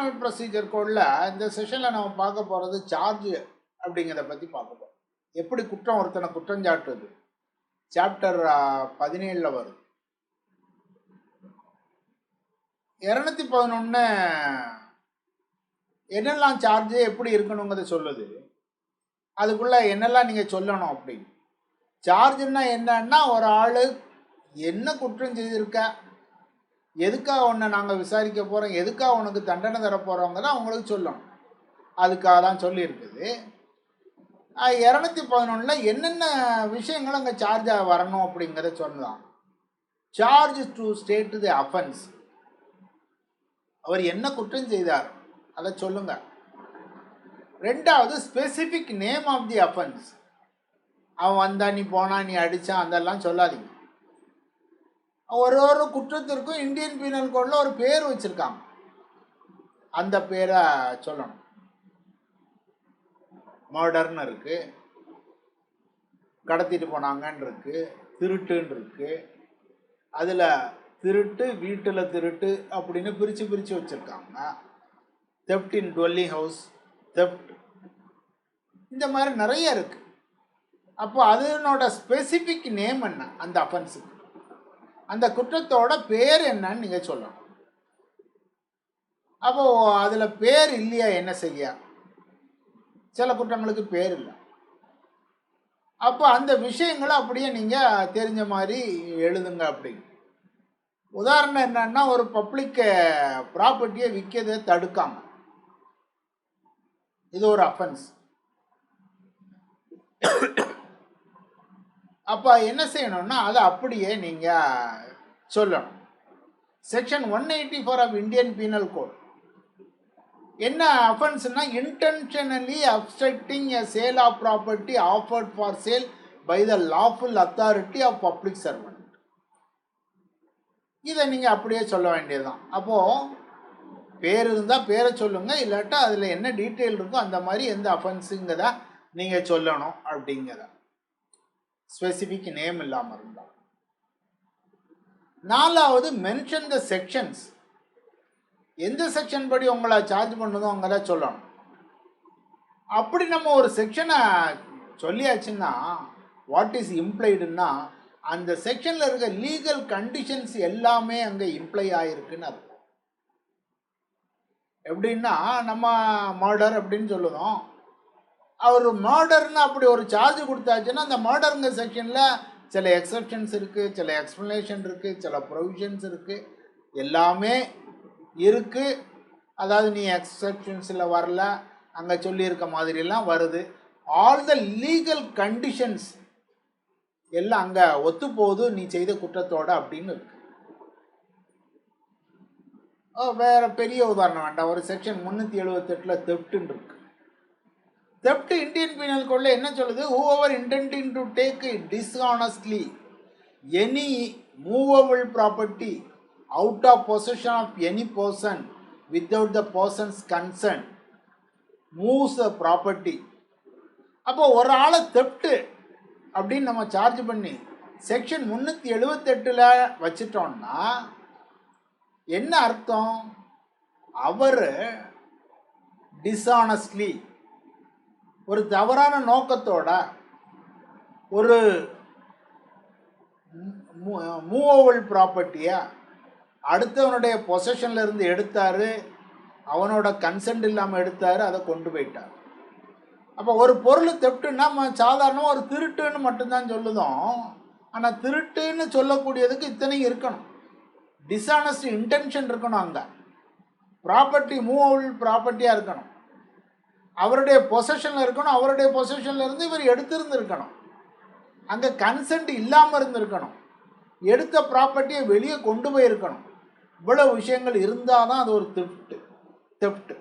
Criminal procedure கோடில் இந்த செஷனில் நம்ம பார்க்க போகிறது சார்ஜ் அப்படிங்கிறத பற்றி பார்க்க போகிறோம். எப்படி குற்றம் ஒருத்தனை குற்றஞ்சாட்டுறது சாப்டர் 17 வருது. 211 என்னெல்லாம் சார்ஜ் எப்படி இருக்கணுங்கிறத சொல்லுது. அதுக்குள்ளே என்னெல்லாம் நீங்கள் சொல்லணும் அப்படின்னு. சார்ஜுன்னா என்னன்னா, ஒரு ஆள் என்ன குற்றம் செய்திருக்க, எதுக்காக உன்னை நாங்கள் விசாரிக்க போகிறோம், எதுக்காக உனக்கு தண்டனை தர போகிறோங்கிறத அவங்களுக்கு சொல்லணும். அதுக்காக தான் சொல்லியிருக்குது. 211 என்னென்ன விஷயங்கள் அங்கே சார்ஜாக வரணும் அப்படிங்கிறத சொல்லலாம். Charge to state the offence, அவர் என்ன குற்றம் செய்தார் அதை சொல்லுங்க. ரெண்டாவது specific name of the offence, அவன் வந்தா நீ போனா நீ அடித்தான் அதெல்லாம் சொல்லாதீங்க. ஒரு ஒரு குற்றத்திற்கும் இந்தியன் பீனல் கோடில் ஒரு பேர் வச்சுருக்காங்க, அந்த பேரை சொல்லணும். மர்டர்னு இருக்குது, கடத்திட்டு போனாங்கன்னு இருக்குது, திருட்டுன்னு இருக்குது. அதில் திருட்டு, வீட்டில் திருட்டு அப்படின்னு பிரித்து பிரித்து வச்சுருக்காங்க. தெஃப்ட் இன் டுவெல்லிங் ஹவுஸ், தெஃப்ட், இந்த மாதிரி நிறைய இருக்குது. அப்போ அதனோட ஸ்பெசிஃபிக் நேம் என்ன, அந்த அஃபென்ஸுக்கு அந்த குற்றத்தோட பேர் என்னன்னு நீங்கள் சொல்லணும். அப்போது அதில் பேர் இல்லையா என்ன செய்ய, சில குற்றங்களுக்கு பேர் இல்லை. அப்போ அந்த விஷயங்களை அப்படியே நீங்கள் தெரிஞ்ச மாதிரி எழுதுங்க. அப்படி உதாரணம் என்னன்னா, ஒரு பப்ளிக் ப்ராப்பர்ட்டியை விற்கிறத தடுக்காம, இது ஒரு அஃபென்ஸ். அப்போ என்ன செய்யணும்னா அதை அப்படியே நீங்கள் சொல்லணும். Section 184 of Indian penal code என்ன அஃபென்ஸ்னா, intentionally obstructing a sale of property offered for sale by the lawful authority of public servant. இதை நீங்கள் அப்படியே சொல்ல வேண்டியதுதான். அப்போது பேர் இருந்தால் பேரை சொல்லுங்கள், இல்லாட்டா அதில் என்ன டீட்டெயில் இருக்கோ அந்த மாதிரி எந்த அஃபென்ஸுங்கிறத நீங்கள் சொல்லணும். அப்படிங்கிற ஸ்பெசிஃபிக் நேம் இல்லாமல் இருந்தால். 4வது மென்ஷன் த செக்ஷன்ஸ், எந்த செக்ஷன் படி உங்களை சார்ஜ் பண்ணுதோ அங்கே சொல்லணும். அப்படி நம்ம ஒரு செக்ஷனை சொல்லியாச்சுன்னா வாட் இஸ் இம்ப்ளைடுன்னா, அந்த செக்ஷனில் இருக்க லீகல் கண்டிஷன்ஸ் எல்லாமே அங்கே இம்ப்ளை ஆகிருக்குன்னு அர்த்தம். எப்படின்னா, நம்ம மர்டர் அப்படின்னு சொல்லுதோம், அவர் மர்டர்னு அப்படி ஒரு சார்ஜ் கொடுத்தாச்சுன்னா அந்த மர்டருங்க செக்ஷனில் சில எக்ஸப்ஷன்ஸ் இருக்குது, சில எக்ஸ்ப்ளனேஷன் இருக்குது, சில ப்ரொவிஷன்ஸ் இருக்குது, எல்லாமே இருக்குது. அதாவது நீ எக்ஸப்ஷன்ஸில் வரல, அங்கே சொல்லியிருக்க மாதிரிலாம் வருது. ஆல் த லீகல் கண்டிஷன்ஸ் எல்லாம் அங்கே ஒத்து போகுது நீ செய்த குற்றத்தோடு அப்படின்னு இருக்கு. வேறு பெரிய உதாரணம் வேண்டாம். ஒரு செக்ஷன் 378 தெஃப்ட்னு இருக்கு. தெஃப்ட் இந்தியன் பீனல் கோடில் என்ன சொல்லுது, whoever intending to take dishonestly any movable property out of possession of any person without the person's consent moves the property. அப்போ ஒரு ஆளை தெஃப்ட் அப்படின்னு நம்ம சார்ஜ் பண்ணி செக்ஷன் 378 வச்சிட்டோம்னா என்ன அர்த்தம், அவர் டிஸ்ஹானஸ்ட்லி ஒரு தவறான நோக்கத்தோட ஒரு மூவபிள் ப்ராப்பர்ட்டியை அடுத்தவனுடைய பொசஷனில் இருந்து எடுத்தார், அவனோட கன்சென்ட் இல்லாமல் எடுத்தார், அதை கொண்டு போயிட்டார். அப்போ ஒரு பொருள் தெஃப்ட்னா நம்ம சாதாரணமாக ஒரு திருட்டுன்னு மட்டும்தான் சொல்லுதோம். ஆனால் திருட்டுன்னு சொல்லக்கூடியதுக்கு இத்தனையும் இருக்கணும். டிஸ்ஹானஸ்ட் இன்டென்ஷன் இருக்கணும், அங்கே ப்ராப்பர்ட்டி மூவபிள் ப்ராப்பர்ட்டியாக இருக்கணும், அவருடைய பொசஷனில் இருக்கணும், அவருடைய பொசஷனில் இருந்து இவர் எடுத்திருந்துருக்கணும், அங்கே கன்சென்ட் இல்லாமல் இருந்திருக்கணும், எடுத்த ப்ராப்பர்ட்டியை வெளியே கொண்டு போயிருக்கணும். இவ்வளவு விஷயங்கள் இருந்தால் தான் அது ஒரு தெஃப்ட்,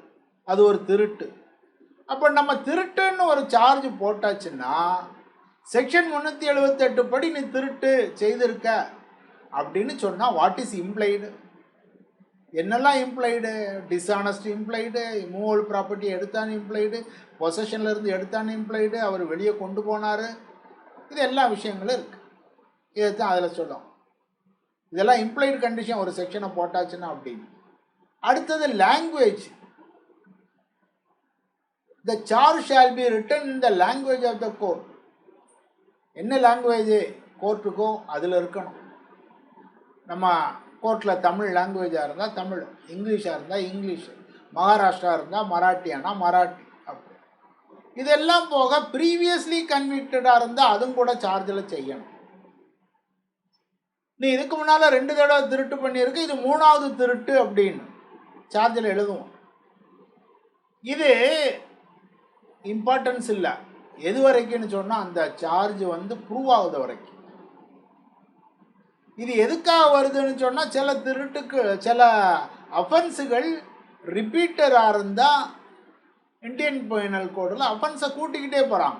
அது ஒரு திருட்டு. அப்போ நம்ம திருட்டுன்னு ஒரு சார்ஜ் போட்டாச்சுன்னா செக்ஷன் 378 படி நீ திருட்டு செய்திருக்க அப்படின்னு சொன்னால் வாட் இஸ் இம்ப்ளைடு, என்னெல்லாம் implied, dishonest implied, movable property எடுத்தான்னு இம்ப்ளைடு, பொசஷனில் இருந்து எடுத்தான்னு இம்ப்ளைடு, அவர் வெளியே கொண்டு போனார், இது எல்லா விஷயங்களும் இருக்குது. இதை தான் அதில் சொல்லும். இதெல்லாம் இம்ப்ளைடு கண்டிஷன் ஒரு செக்ஷனை போட்டாச்சுன்னா அப்படின்னு. அடுத்தது language, the charge shall be written in the language of the court. என்ன லாங்குவேஜ் கோர்ட்டுக்கோ அதில் இருக்கணும். நம்ம கோர்ட்டில் தமிழ் லாங்குவேஜாக இருந்தால் தமிழ், இங்கிலீஷாக இருந்தால் இங்கிலீஷ், மகாராஷ்டிரா இருந்தால் மராட்டியானா மராட்டி. அப்படி இதெல்லாம் போக ப்ரீவியஸ்லி கன்விக்டடாக இருந்தால் அதுவும் கூட சார்ஜில் செய்யணும். நீ இதுக்கு முன்னால் 2 தடவை திருட்டு பண்ணியிருக்கு, இது 3வது திருட்டு அப்படின்னு சார்ஜில் எழுதுவோம். இது இம்பார்ட்டன்ஸ் இல்லை. எது வரைக்கும்னு சொன்னால் அந்த சார்ஜ் ப்ரூவ் ஆகுது வரைக்கும். இது எதுக்காக வருதுன்னு சொன்னால் சில திருட்டுக்கு சில அஃபென்ஸுகள் ரிப்பீட்டராக இருந்தால் இந்தியன் பைனல் கோடில் அஃபென்ஸை கூட்டிக்கிட்டே போகிறாங்க.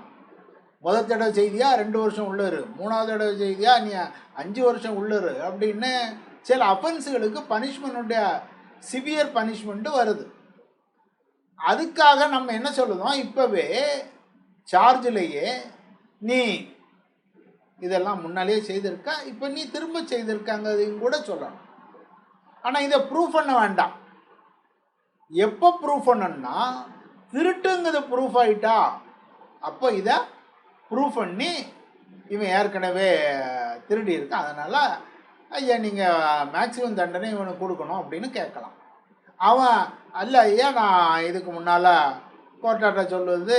முதல் தடவை செய்தியா 2 வருஷம் உள்ளரு, 3வது தடவை செய்தியா நீ 5 வருஷம் உள்ளரு அப்படின்னு சில அஃபென்ஸுகளுக்கு பனிஷ்மெண்ட்டுடைய சிவியர் பனிஷ்மெண்ட்டு வருது. அதுக்காக நம்ம என்ன சொல்லுதோம், இப்போவே சார்ஜிலேயே நீ இதெல்லாம் முன்னாலேயே செய்திருக்க, இப்போ நீ திரும்ப செய்திருக்காங்கிறதையும் கூட சொல்லணும். ஆனால் இதை ப்ரூஃப் பண்ண வேண்டாம். எப்போ ப்ரூஃப் பண்ணணும்னா திருட்டுங்கிறது ப்ரூஃப் ஆகிட்டா அப்போ இதை ப்ரூஃப் பண்ணி இவன் ஏற்கனவே திருடி இருக்கான், அதனால் ஐயா நீங்கள் மேக்ஸிமம் தண்டனை இவனுக்கு கொடுக்கணும் அப்படின்னு கேட்கலாம். அவன் அல்ல ஐயா நான் இதுக்கு முன்னால் கோர்ட்டாட்ட சொல்லுவது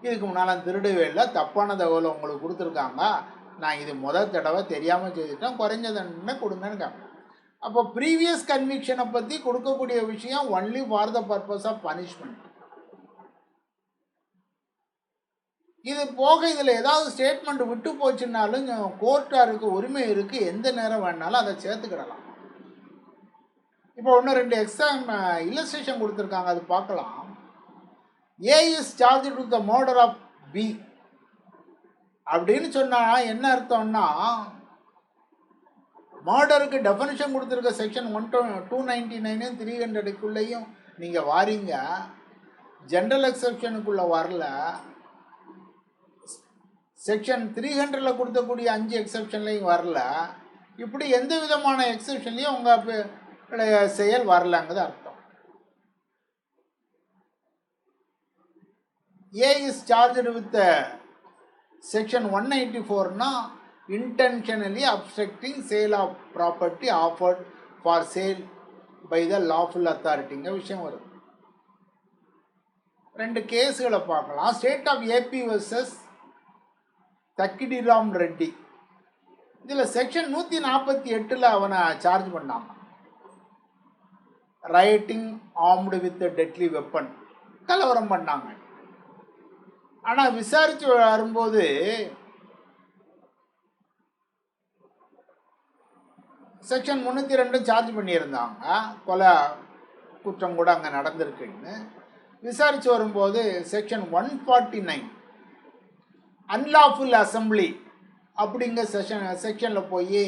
இதுக்கு முன்னால் திருடவே இல்லை, தப்பான தகவலை உங்களுக்கு கொடுத்துருக்காங்க, நான் இது முதல் தடவை தெரியாமல் செய்துட்டேன், குறைஞ்ச தண்டனை கொடுங்கன்னு கேட்பேன். அப்போ ப்ரீவியஸ் கன்விக்ஷனை பற்றி கொடுக்கக்கூடிய விஷயம் only for the purpose of punishment. இது போக இதில் ஏதாவது ஸ்டேட்மெண்ட் விட்டு போச்சுன்னாலும் கோர்ட்டாருக்கு உரிமை இருக்குது, எந்த நேரம் வேணாலும் அதை சேர்த்துக்கிடலாம். இப்போ 1-2 எக்ஸாம் இல்லஸ்ட்ரேஷன் கொடுத்துருக்காங்க, அது பார்க்கலாம். A is charge to the murder of B அப்படின்னு சொன்னால் என்ன அர்த்தம்னா, மர்டருக்கு டெஃபனிஷன் கொடுத்துருக்க செக்ஷன் 299 300க்குள்ளேயும் நீங்கள் வாரீங்க, ஜென்ரல் எக்ஸெப்ஷனுக்குள்ளே வரல. செக்ஷன் 300ல் கொடுத்தக்கூடிய 5 எக்ஸெப்ஷன்லையும் வரல. இப்படி எந்த விதமான எக்ஸெப்ஷன்லையும் உங்கள் செயல் வரலங்கிறது அர்த்தம். A is charged with section 184னா intentionally obstructing sale of property offered for sale by the lawful அத்தாரிட்டிங்க விஷயம் வருது. 2 கேஸுகளை பார்க்கலாம். State of AP versus Thakkidiram Reddy. இதில் செக்ஷன் 148ல் அவனை சார்ஜ் பண்ணாங்க, rioting armed with deadly weapon, கலவரம் பண்ணாங்க. ஆனால் விசாரித்து வரும்போது செக்ஷன் 302 சார்ஜ் பண்ணியிருந்தாங்க, கொலை குற்றம் கூட அங்கே நடந்திருக்குன்னு. விசாரித்து வரும்போது செக்ஷன் 149 அன்லாஃபுல் அசம்பிளி அப்படிங்கிற செக்ஷனில் போய்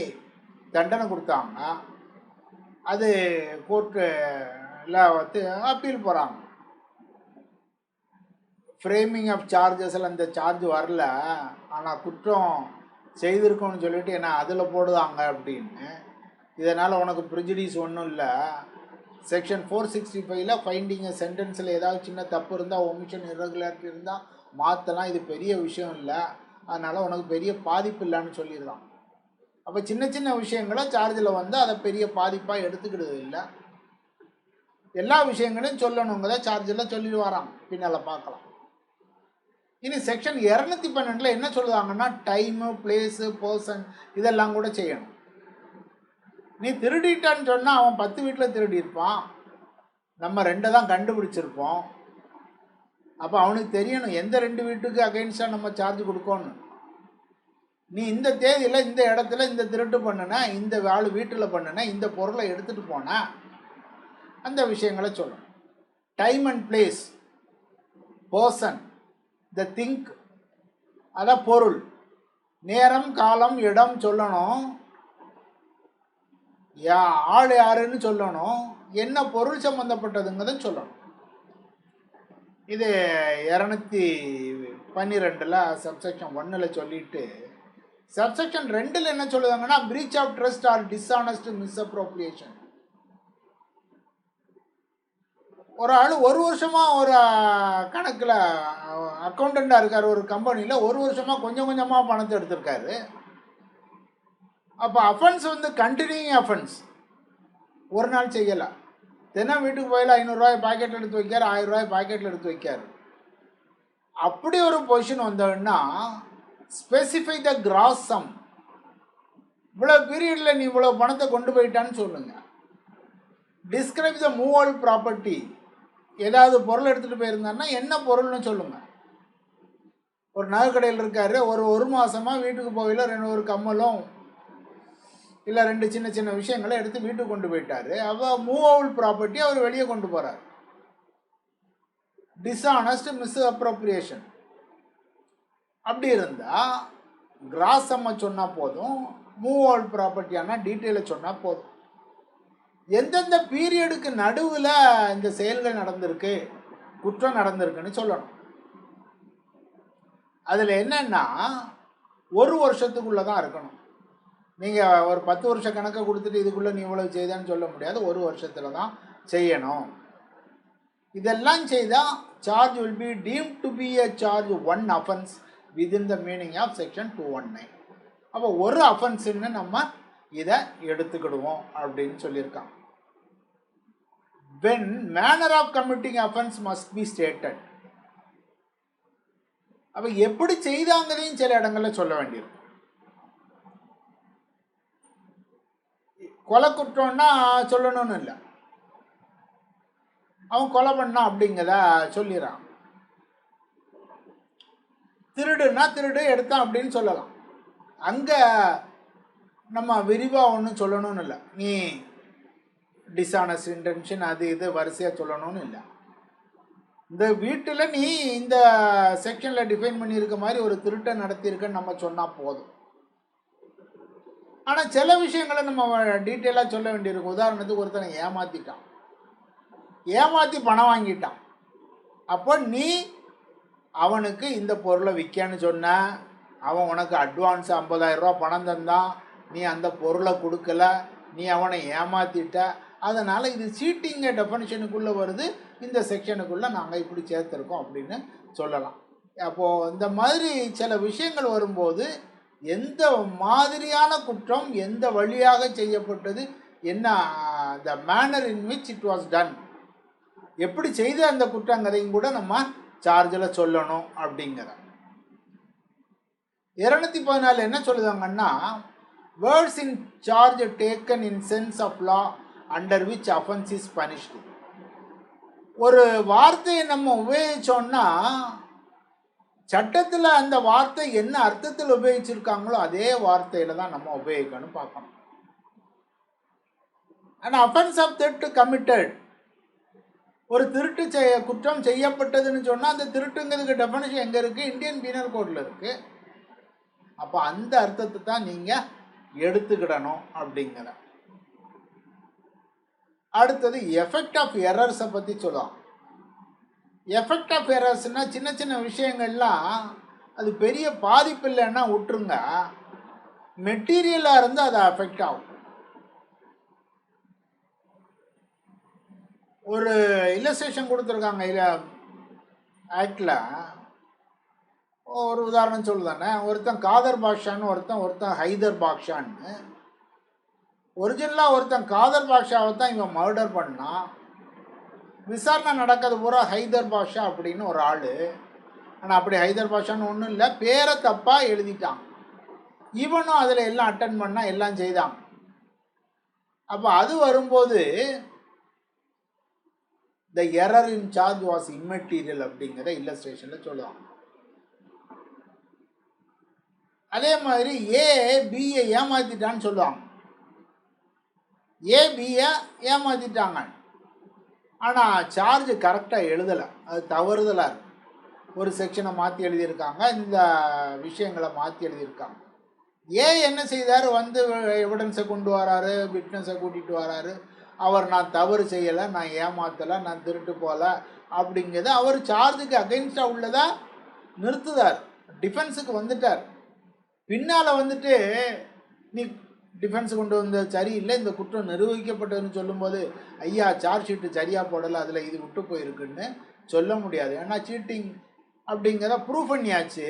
தண்டனை கொடுத்தாங்க. அது கோர்ட்டில் அப்பீல் போகிறாங்க. ஃப்ரேமிங் ஆஃப் சார்ஜஸில் அந்த சார்ஜ் வரல, ஆனால் குற்றம் செய்திருக்கோன்னு சொல்லிட்டு என்ன அதில் போடுதாங்க அப்படின்னு. இதனால் உனக்கு ப்ரிஜுடிஸ் ஒன்றும் இல்லை. செக்ஷன் 465ல் ஃபைண்டிங் சென்டென்ஸில் ஏதாவது சின்ன தப்பு இருந்தால், ஒமிஷன் இர்ரெகுலாரிட்டி இருந்தால் மாற்றலாம், இது பெரிய விஷயம் இல்லை, அதனால் உனக்கு பெரிய பாதிப்பு இல்லைன்னு சொல்லிடுறான். அப்போ சின்ன சின்ன விஷயங்களை சார்ஜில் அதை பெரிய பாதிப்பாக எடுத்துக்கிடுது இல்லை. எல்லா விஷயங்களையும் சொல்லணுங்கிறத சார்ஜில் சொல்லிட்டு வரான், பின்னால் பார்க்கலாம். இனி செக்ஷன் 212 என்ன சொல்லுவாங்கன்னா, டைமு, பிளேஸு, பர்சன் இதெல்லாம் கூட செய்யணும். நீ திருடிட்டான்னு சொன்னால் அவன் 10 வீட்டில் திருடி இருப்பான், நம்ம 2 தான் கண்டுபிடிச்சிருப்போம். அப்போ அவனுக்கு தெரியணும் எந்த 2 வீட்டுக்கு அகைன்ஸ்டாக நம்ம சார்ஜ் கொடுக்கணும். நீ இந்த தேதியில் இந்த இடத்துல இந்த திருட்டு பண்ணுன, இந்த ஆள் வீட்டில் பண்ணுன, இந்த பொருளை எடுத்துகிட்டு போன, அந்த விஷயங்களை சொல்லணும். Time and place, person, the think, அதான் பொருள், நேரம், காலம், இடம் சொல்லணும், ஆள் யாருன்னு சொல்லணும், என்ன பொருள் சம்மந்தப்பட்டதுங்கிறத சொல்லணும். இது 212ல் சப்செக்ஷன் 1ல் சொல்லிட்டு, சப்செக்ஷன் 2ல் என்ன சொல்லுவாங்கன்னா, breach of trust or dishonest misappropriation. ஒரு ஆள் ஒரு வருஷமாக ஒரு கணக்கில் அக்கௌண்டண்ட்டாக இருக்கார் ஒரு கம்பெனியில், ஒரு வருஷமாக கொஞ்சம் கொஞ்சமாக பணத்தை எடுத்திருக்காரு. அப்போ அஃபென்ஸ் வந்து கண்டினியூயிங் அஃபென்ஸ். ஒரு நாள் செய்யலாம். தினம் வீட்டுக்கு போயில 500 பாக்கெட்டில் எடுத்து வைக்கார், 1000 பாக்கெட்டில் எடுத்து வைக்கார். அப்படி ஒரு பொசிஷன் வந்தோன்னா ஸ்பெசிஃபை த கிராஸ் சம். இவ்வளோ பீரியடில் நீ இவ்வளோ பணத்தை கொண்டு போயிட்டான்னு சொல்லுங்க. Describe the மூவல் property. ஏதாவது பொருள் எடுத்துகிட்டு போயிருந்தான்னா என்ன பொருள்னு சொல்லுங்கள். ஒரு நகைக்கடையில் இருக்காரு, ஒரு மாதமாக வீட்டுக்கு போகல, ஒரு கம்மலும் இல்லை 2 சின்ன சின்ன விஷயங்களை எடுத்து வீட்டுக்கு கொண்டு போயிட்டாரு. அவள் மூவல் ப்ராப்பர்ட்டி அவர் வெளியே கொண்டு போகிறார். Dishonest misappropriation. அப்படி இருந்தால் கிராஸ் சம்மை சொன்னால் போதும், மூவல் ப்ராப்பர்ட்டியான டீட்டெயிலை சொன்னால் போதும். எந்தெந்த பீரியடுக்கு நடுவில் இந்த செயல்கள் நடந்திருக்கு, குற்றம் நடந்திருக்குன்னு சொல்லணும். அதில் என்னன்னா ஒரு வருஷத்துக்குள்ளே தான் இருக்கணும். நீங்கள் ஒரு 10 வருஷ கணக்கை கொடுத்துட்டு இதுக்குள்ளே நீ இவ்வளவு செய்தான்னு சொல்ல முடியாது. ஒரு வருஷத்தில் தான் செய்யணும். இதெல்லாம் செய்தால் charge will be deemed to be a charge one offense within the meaning of section 219. அப்போ ஒரு அஃபென்ஸுன்னு நம்ம இதை எடுத்துக்கிடுவோம் அப்படின்னு சொல்லியிருக்காங்க. when manner of committing offense must be stated. அப்போ எப்படி செய்தாங்களையும் சில இடங்களில் சொல்ல வேண்டியிருக்கும். கொலை குற்றம்னா சொல்லணும்னு இல்லை, அவன் கொலை பண்ணான் அப்படிங்கிறத சொல்லிடுறான். திருடுனா திருடு எடுத்தான் அப்படின்னு சொல்லலாம். அங்கே நம்ம விரிவாக ஒன்றும் சொல்லணும்னு இல்லை. நீ டிஸ்ஆனஸ்ட் இன்டென்ஷன் அது இது வரிசையாக சொல்லணும்னு இல்லை. இந்த வீட்டில் நீ இந்த செக்ஷனில் டிஃபைன் பண்ணியிருக்க மாதிரி ஒரு திருட்டை நடத்தியிருக்கன்னு நம்ம சொன்னால் போதும். ஆனால் சில விஷயங்களை நம்ம டீட்டெயிலாக சொல்ல வேண்டியிருக்கும். உதாரணத்துக்கு ஒருத்தனை ஏமாற்றிட்டான், ஏமாற்றி பணம் வாங்கிட்டான். அப்போ நீ அவனுக்கு இந்த பொருளை விற்கன்னு சொன்ன, அவன் உனக்கு அட்வான்ஸ் 50,000 பணம் தந்தான், நீ அந்த பொருளை கொடுக்கல, நீ அவனை ஏமாற்றிட்ட. அதனால் இது சீட்டிங்க டெஃபனிஷனுக்குள்ளே வருது, இந்த செக்ஷனுக்குள்ளே நாங்கள் இப்படி சேர்த்துருக்கோம் அப்படின்னு சொல்லலாம். அப்போது இந்த மாதிரி சில விஷயங்கள் வரும்போது எந்த மாதிரியான குற்றம் எந்த வழியாக செய்யப்பட்டது, என்ன த manner in which it was done, எப்படி செய்த அந்த குற்றங்களையும் கூட நம்ம சார்ஜில் சொல்லணும் அப்படிங்கிற. 214 என்ன சொல்லுதாங்கன்னா, words in charge taken in sense of law under which offence is punished. ஒரு வார்த்தையை நம்ம உபயோகிச்சோன்னா சட்டத்தில் அந்த வார்த்தை என்ன அர்த்தத்தில் உபயோகிச்சிருக்காங்களோ அதே வார்த்தையில் தான் நம்ம உபயோகிக்கணும் பார்க்கணும். ஆனால் அஃபென்ஸ் ஆஃப் தெஃப்ட் கமிட்டட், ஒரு திருட்டு குற்றம் செய்யப்பட்டதுன்னு சொன்னால் அந்த திருட்டுங்கிறதுக்கு டெஃபனிஷன் எங்கே இருக்குது? இந்தியன் பீனல் கோடில் இருக்குது. அப்போ அந்த அர்த்தத்தை தான் நீங்கள் எடுத்துக்கிடணும் அப்படிங்கிற. அடுத்தது எஃபெக்ட் ஆஃப் எரர்ஸை பற்றி சொல்லலாம். எஃபெக்ட் ஆஃப் எரர்ஸ்னால் சின்ன சின்ன விஷயங்கள்லாம் அது பெரிய பாதிப்பு இல்லைன்னா விட்டுருங்க, மெட்டீரியலாக இருந்து அது அஃபெக்ட் ஆகும். ஒரு இல்லஸ்ட்ரேஷன் கொடுத்துருக்காங்க ஆக்டில். ஒரு உதாரணம் சொல்லுதானே, ஒருத்தன் காதர் பாக்ஷான்னு ஒருத்தன் ஹைதர் பாக்ஷான்னு. ஒரிஜினலாக ஒருத்தன் காதர் பாக்ஷாவை தான் இவன் மர்டர் பண்ணான். விசாரணை நடக்கிறது பூரா ஹைதர் பாஷா அப்படின்னு ஒரு ஆள். ஆனால் அப்படி ஹைதர் பாஷான்னு ஒன்றும் இல்லை, பேரை தப்பாக எழுதிட்டான். இவனும் அதில் எல்லாம் அட்டன் பண்ணால் எல்லாம் செய்தான். அப்போ அது வரும்போது the error in charge was immaterial அப்படிங்கிற இல்லஸ்ட்ரேஷனில் சொல்லுவாங்க. அதே மாதிரி ஏ பியை ஏமாற்றிட்டான்னு சொல்லுவாங்க. ஏ பியை ஏமாற்றிட்டாங்க, ஆனால் சார்ஜ் கரெக்டாக எழுதலை, அது தவறுதலாக இருக்கு. ஒரு செக்ஷனை மாற்றி எழுதியிருக்காங்க, இந்த விஷயங்களை மாற்றி எழுதியிருக்காங்க. ஏ என்ன செய்தார்? வந்து எவிடன்ஸை கொண்டு வராரு, விட்னஸை கூட்டிகிட்டு வராரு. அவர் நான் தவறு செய்யலை, நான் ஏமாற்றலை, நான் திருட்டு போகல அப்படிங்கிறத அவர் சார்ஜுக்கு அகைன்ஸ்டாக உள்ளதா நிறுத்துதார், டிஃபென்ஸுக்கு வந்துட்டார். பின்னால் வந்துட்டு நீ டிஃபென்ஸ் கொண்டு வந்த சரியில்லை, இந்த குற்றம் நிரூபிக்கப்பட்டதுன்னு சொல்லும்போது ஐயா சார்ஜ் ஷீட்டு சரியாக போடலை, அதில் இது விட்டு போயிருக்குன்னு சொல்ல முடியாது. ஏன்னா சீட்டிங் அப்படிங்கிறத ப்ரூவ் பண்ணியாச்சு.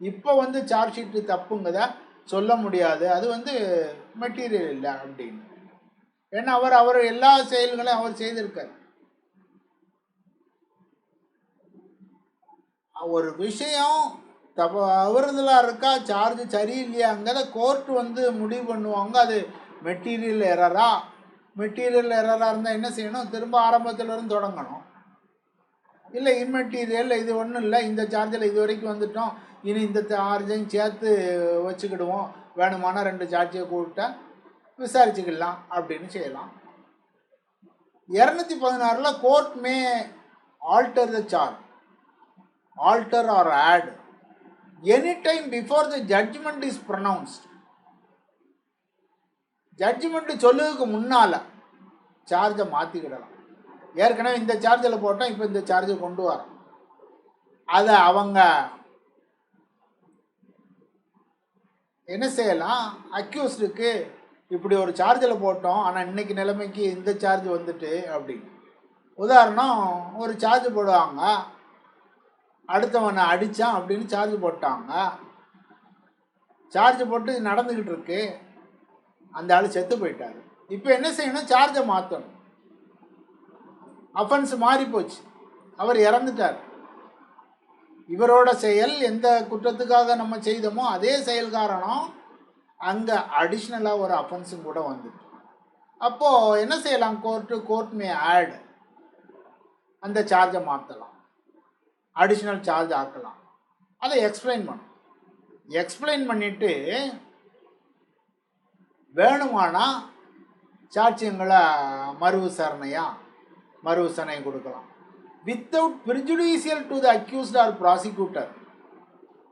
இப்போ சார்ஜ் ஷீட்டு தப்புங்கிறத சொல்ல முடியாது, அது மெட்டீரியல் இல்லை அப்படின்னு. ஏன்னா அவர் எல்லா செயல்களையும் அவர் செய்திருக்கார். ஒரு விஷயம் தவறுதலாக இருக்கா, சார்ஜ் சரியில்லையாங்கிறத கோர்ட்டு முடிவு பண்ணுவாங்க. அது மெட்டீரியல் எரரா, மெட்டீரியல் எரராக இருந்தால் என்ன செய்யணும், திரும்ப ஆரம்பத்திலிருந்து தொடங்கணும். இல்லை இம்மெட்டீரியல், இது ஒன்றும் இல்லை, இந்த சார்ஜில் இது வரைக்கும் வந்துட்டோம், இனி இந்த சார்ஜையும் சேர்த்து வச்சுக்கிடுவோம், வேணுமான 2 சார்ஜை கூப்பிட்டா விசாரிச்சுக்கலாம் அப்படின்னு செய்யலாம். 216 court May alter the charge, alter or add any time before the judgment is pronounced. Judgment சொல்லுவதுக்கு முன்னால் சார்ஜை மாற்றிக்கிடலாம். ஏற்கனவே இந்த சார்ஜில் போட்டோம், இப்போ இந்த சார்ஜை கொண்டு வரோம், அதை அவங்க என்ன செய்யலாம், அக்யூஸ்டுக்கு இப்படி ஒரு சார்ஜில் போட்டோம், ஆனால் இன்னைக்கு நிலைமைக்கு இந்த சார்ஜ் வந்துட்டு அப்படின்னு. உதாரணம், ஒரு சார்ஜ் போடுவாங்க, அடுத்தவனை அடித்தான் அப்படின்னு சார்ஜ் போட்டாங்க, சார்ஜ் போட்டு நடந்துக்கிட்டு இருக்கு, அந்த ஆள் செத்து போயிட்டார். இப்போ என்ன செய்யணும், சார்ஜை மாற்றணும். அஃபென்ஸ் மாறி போச்சு, அவர் இறந்துட்டார். இவரோட செயல் எந்த குற்றத்துக்காக நம்ம செய்தோமோ அதே செயல் காரணம் அங்கே அடிஷ்னலாக ஒரு அஃபென்ஸும் கூட வந்துட்டு. அப்போது என்ன செய்யலாம், கோர்ட் மே ஆட், அந்த சார்ஜை மாற்றலாம், அடிஷ்னல் சார்ஜ் ஆக்கலாம். அதை எக்ஸ்பிளைன் பண்ணும். எக்ஸ்பிளைன் பண்ணிவிட்டு வேணுமானா சாட்சியங்களை மறு விசாரணை கொடுக்கலாம். Without prejudicial to the accused or prosecutor.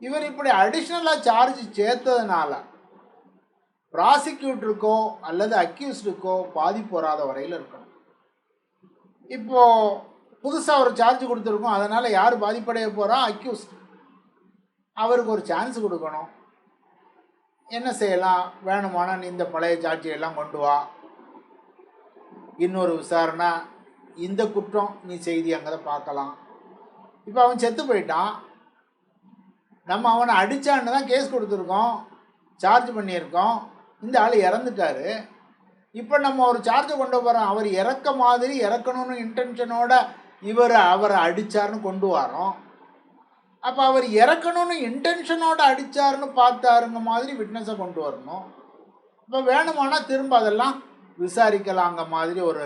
இவர் இப்படி அடிஷ்னலாக சார்ஜ் சேர்த்ததுனால ப்ராசிக்யூட்டருக்கோ அல்லது அக்யூஸ்டுக்கோ பாதிப்பு வராத வரையில் இருக்கணும். இப்போது புதுசாக ஒரு சார்ஜ் கொடுத்துருக்கோம், அதனால் யார் பாதிப்படைய போகிறா, அக்யூஸ்ட். அவருக்கு ஒரு சான்ஸ் கொடுக்கணும். என்ன செய்யலாம், வேணுமானா நீ இந்த பழைய சாட்சியெல்லாம் கொண்டு வா, இன்னொரு விசாரணை, இந்த குற்றம் நீ செய்தி அங்கே பார்க்கலாம். இப்போ அவன் செத்து போயிட்டான், நம்ம அவனை அடித்தான்னு தான் கேஸ் கொடுத்துருக்கோம், சார்ஜ் பண்ணியிருக்கோம், இந்த ஆள் இறந்துட்டார். இப்போ நம்ம ஒரு சார்ஜை கொண்டு போகிறோம், அவர் இறக்கணும்னு இன்டென்ஷனோட அவரை அடித்தார்னு கொண்டு வரோம். அப்போ அவர் இறக்கணும்னு இன்டென்ஷனோட அடித்தார்னு பார்த்தாருங்க மாதிரி விட்னஸை கொண்டு வரணும். இப்போ வேணுமானா திரும்ப அதெல்லாம் விசாரிக்கலாங்க மாதிரி ஒரு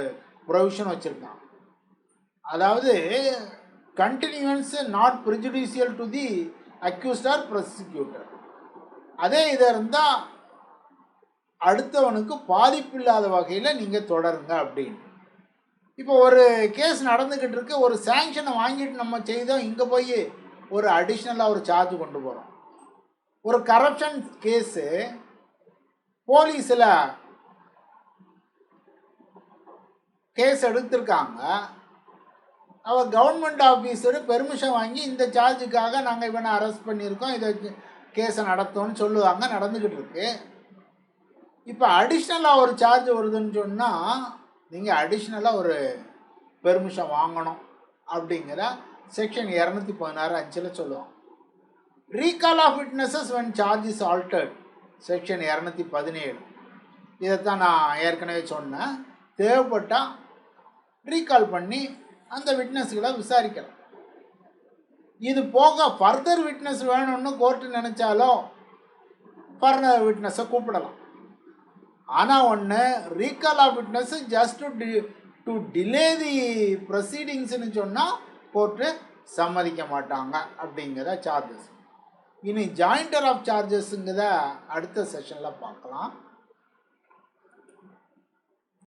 ப்ரொவிஷன் வச்சுருக்கான். அதாவது continuance not prejudicial to the accused or prosecutor. அதே இதை இருந்தால் அடுத்தவனுக்கு பாதிப்பு இல்லாத வகையில் நீங்கள் தொடருங்க அப்படின்னு. இப்போ ஒரு கேஸ் நடந்துக்கிட்டு இருக்கு, ஒரு சாங்ஷனை வாங்கிட்டு நம்ம செய்தோம், இங்கே போய் ஒரு அடிஷ்னலாக ஒரு சார்ஜ் கொண்டு போகிறோம். ஒரு கரப்ஷன் கேஸு போலீஸில் கேஸ் எடுத்திருக்காங்க, அவர் கவர்மெண்ட் ஆஃபீஸரு பெர்மிஷன் வாங்கி இந்த சார்ஜுக்காக நாங்கள் இவனை அரெஸ்ட் பண்ணியிருக்கோம், இதை கேஸை நடத்தோன்னு சொல்லுவாங்க, நடந்துக்கிட்டு இருக்கு. இப்போ அடிஷ்னலாக ஒரு சார்ஜ் வருதுன்னு சொன்னால் நீங்கள் அடிஷ்னலாக ஒரு பெர்மிஷன் வாங்கணும் அப்படிங்கிற செக்ஷன் 216(5) சொல்லுவோம். Recall of witnesses when charge is altered section 217. இதைத்தான் நான் ஏற்கனவே சொன்னேன். தேவைப்பட்டால் ரீகால் பண்ணி அந்த விட்னஸ்களை விசாரிக்கலாம். இது போக ஃபர்தர் விட்னஸ் வேணும்னு கோர்ட்டு நினச்சாலும் ஃபர்தர் விட்னஸை கூப்பிடலாம். ஆனால் ஒன்று, recall of witness just to delay the ப்ரொசீடிங்ஸ்னு சொன்னால் கோர்ட்டு சம்மதிக்க மாட்டாங்க அப்படிங்கிற சார்ஜஸ். இனி ஜாயிண்டர் ஆஃப் சார்ஜஸ்ங்கிறத அடுத்த செஷனில் பார்க்கலாம்.